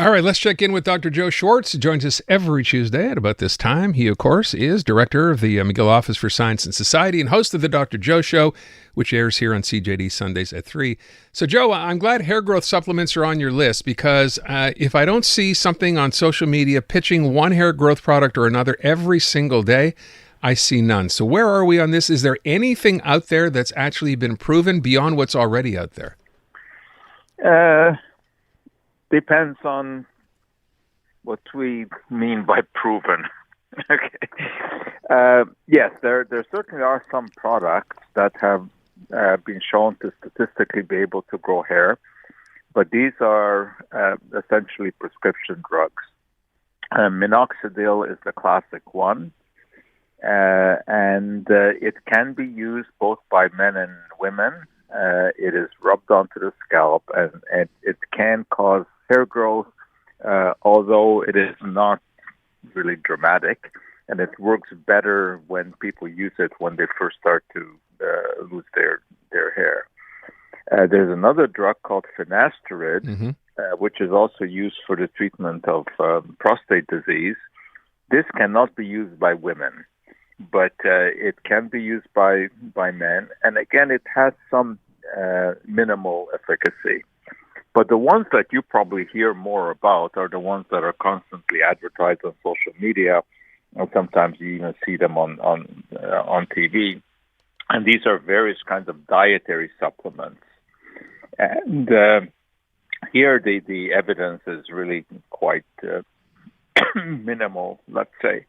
All right, let's check in with Dr. Joe Schwarz, who joins us every Tuesday at about this time. He, of course, is director of the McGill Office for Science and Society and host of the Dr. Joe Show, which airs here on CJAD Sundays at 3. So, Joe, I'm glad hair growth supplements are on your list because if I don't see something on social media pitching one hair growth product or another every single day, I see none. So where are we on this? Is there anything out there that's actually been proven beyond what's already out there? Depends on what we mean by proven. Okay. Yes, there certainly are some products that have been shown to statistically be able to grow hair, but these are essentially prescription drugs. Minoxidil is the classic one, and it can be used both by men and women. It is rubbed onto the scalp, and it can cause hair growth, although it is not really dramatic, and it works better when people use it when they first start to lose their hair. There's another drug called finasteride, which is also used for the treatment of prostate disease. This cannot be used by women, but it can be used by men, and again, it has some minimal efficacy. But the ones that you probably hear more about are the ones that are constantly advertised on social media, and sometimes you even see them on TV. And these are various kinds of dietary supplements. And here the evidence is really quite minimal, let's say.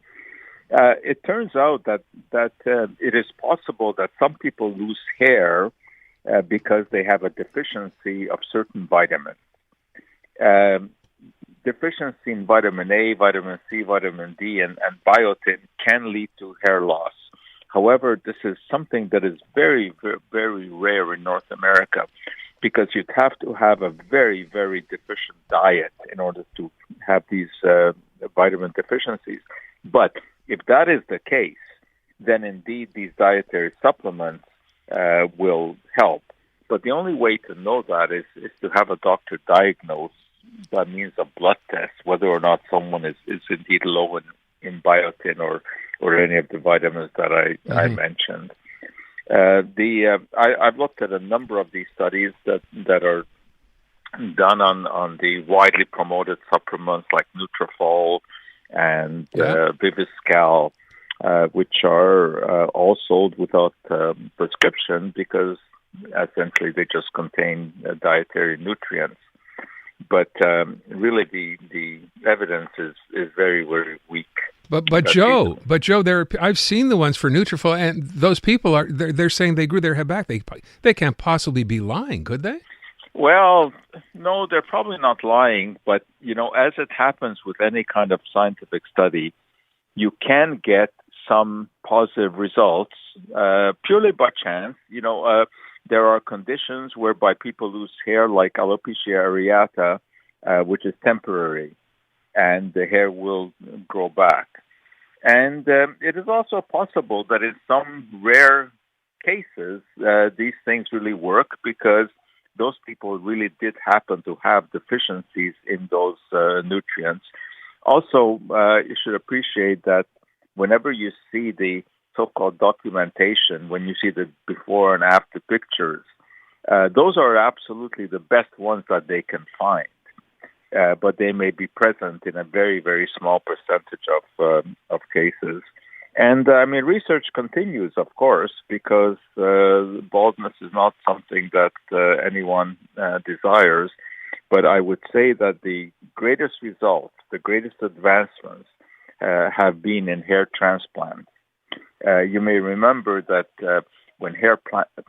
It turns out that it is possible that some people lose hair because they have a deficiency of certain vitamins. Deficiency in vitamin A, vitamin C, vitamin D, and biotin can lead to hair loss. However, this is something that is very, very, very rare in North America because you'd have to have a very, very deficient diet in order to have these vitamin deficiencies. But if that is the case, then indeed these dietary supplements will help. But the only way to know that is to have a doctor diagnose. That means a blood test, whether or not someone is indeed low in biotin or any of the vitamins that I mentioned. I've looked at a number of these studies that are done on the widely promoted supplements like Nutrafol and Viviscal, which are all sold without prescription because essentially they just contain dietary nutrients. But really the evidence is very, very weak. But Joe, I've seen the ones for Nutrafol, and those people they're saying they grew their hair back. They can't possibly be lying, could they? Well, no, they're probably not lying. But as it happens with any kind of scientific study, you can get some positive results purely by chance. There are conditions whereby people lose hair, like alopecia areata, which is temporary, and the hair will grow back. And it is also possible that in some rare cases, these things really work because those people really did happen to have deficiencies in those nutrients. Also, you should appreciate that whenever you see the so-called documentation, when you see the before and after pictures, those are absolutely the best ones that they can find. But they may be present in a very, very small percentage of cases. And, research continues, of course, because baldness is not something that anyone desires. But I would say that the greatest results, the greatest advancements have been in hair transplants. You may remember that when hair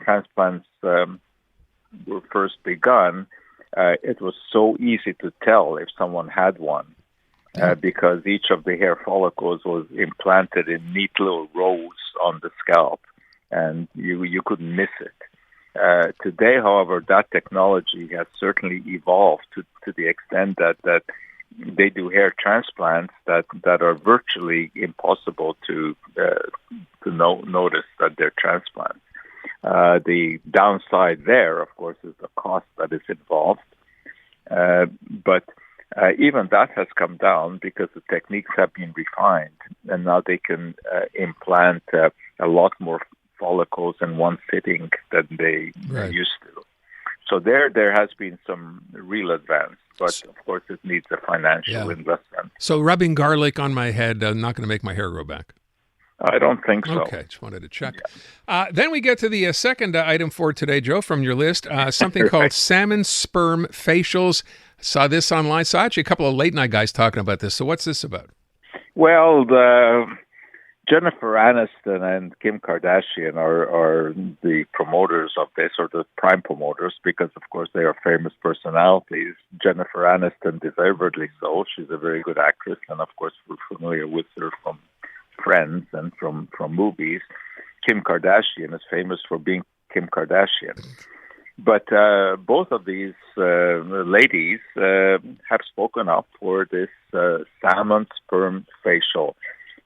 transplants were first begun, it was so easy to tell if someone had one because each of the hair follicles was implanted in neat little rows on the scalp, and you couldn't miss it. Today, however, that technology has certainly evolved to the extent that they do hair transplants that are virtually impossible to notice that they're transplants. The downside there, of course, is the cost that is involved. But Even that has come down because the techniques have been refined, and now they can implant a lot more follicles in one sitting than they used to. So there has been some real advance, but of course it needs a financial investment. So rubbing garlic on my head not going to make my hair grow back? I don't think so. Okay, just wanted to check. Yeah. Then we get to the second item for today, Joe, from your list, something called salmon sperm facials. Saw this online. Saw actually a couple of late night guys talking about this. So what's this about? Well, Jennifer Aniston and Kim Kardashian are the promoters of this, or the prime promoters, because, of course, they are famous personalities. Jennifer Aniston, deservedly so. She's a very good actress, and, of course, we're familiar with her from Friends and from movies. Kim Kardashian is famous for being Kim Kardashian. But both of these ladies have spoken up for this salmon sperm facial.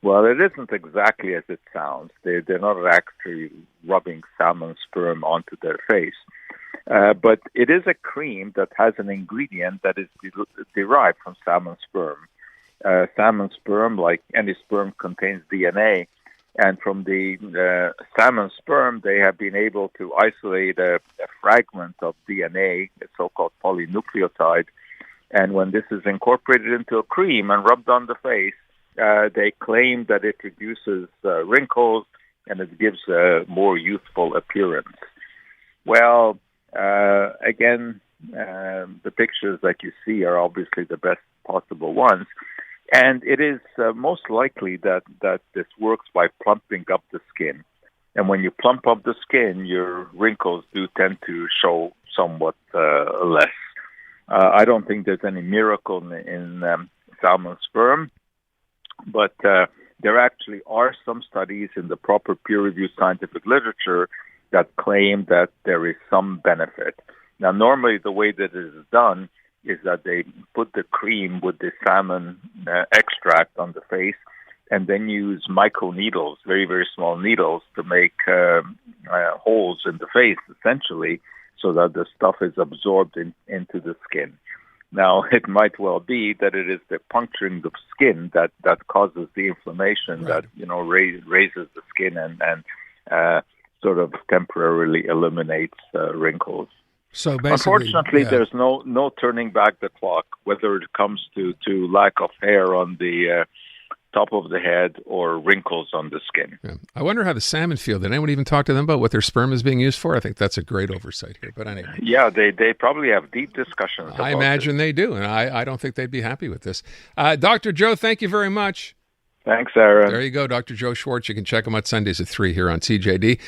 Well, it isn't exactly as it sounds. They're not actually rubbing salmon sperm onto their face. But it is a cream that has an ingredient that is derived from salmon sperm. Salmon sperm, like any sperm, contains DNA. And from the salmon sperm, they have been able to isolate a fragment of DNA, a so-called polynucleotide. And when this is incorporated into a cream and rubbed on the face, they claim that it reduces wrinkles and it gives a more youthful appearance. Well, again, the pictures that you see are obviously the best possible ones. And it is most likely that this works by plumping up the skin. And when you plump up the skin, your wrinkles do tend to show somewhat less. I don't think there's any miracle in salmon sperm, but there actually are some studies in the proper peer-reviewed scientific literature that claim that there is some benefit. Now, normally the way that it is done is that they put the cream with the salmon extract on the face and then use micro needles, very, very small needles, to make holes in the face, essentially, so that the stuff is absorbed into the skin. Now, it might well be that it is the puncturing the skin that causes the inflammation that, raises the skin and sort of temporarily eliminates wrinkles. So basically, unfortunately, there's no turning back the clock, whether it comes to lack of hair on the top of the head or wrinkles on the skin. Yeah. I wonder how the salmon feel. Did anyone even talk to them about what their sperm is being used for? I think that's a great oversight here. But anyway. Yeah, they probably have deep discussions about I imagine they do, and I don't think they'd be happy with this. Dr. Joe, thank you very much. Thanks, Aaron. There you go, Dr. Joe Schwarz. You can check him out Sundays at 3 here on CJAD.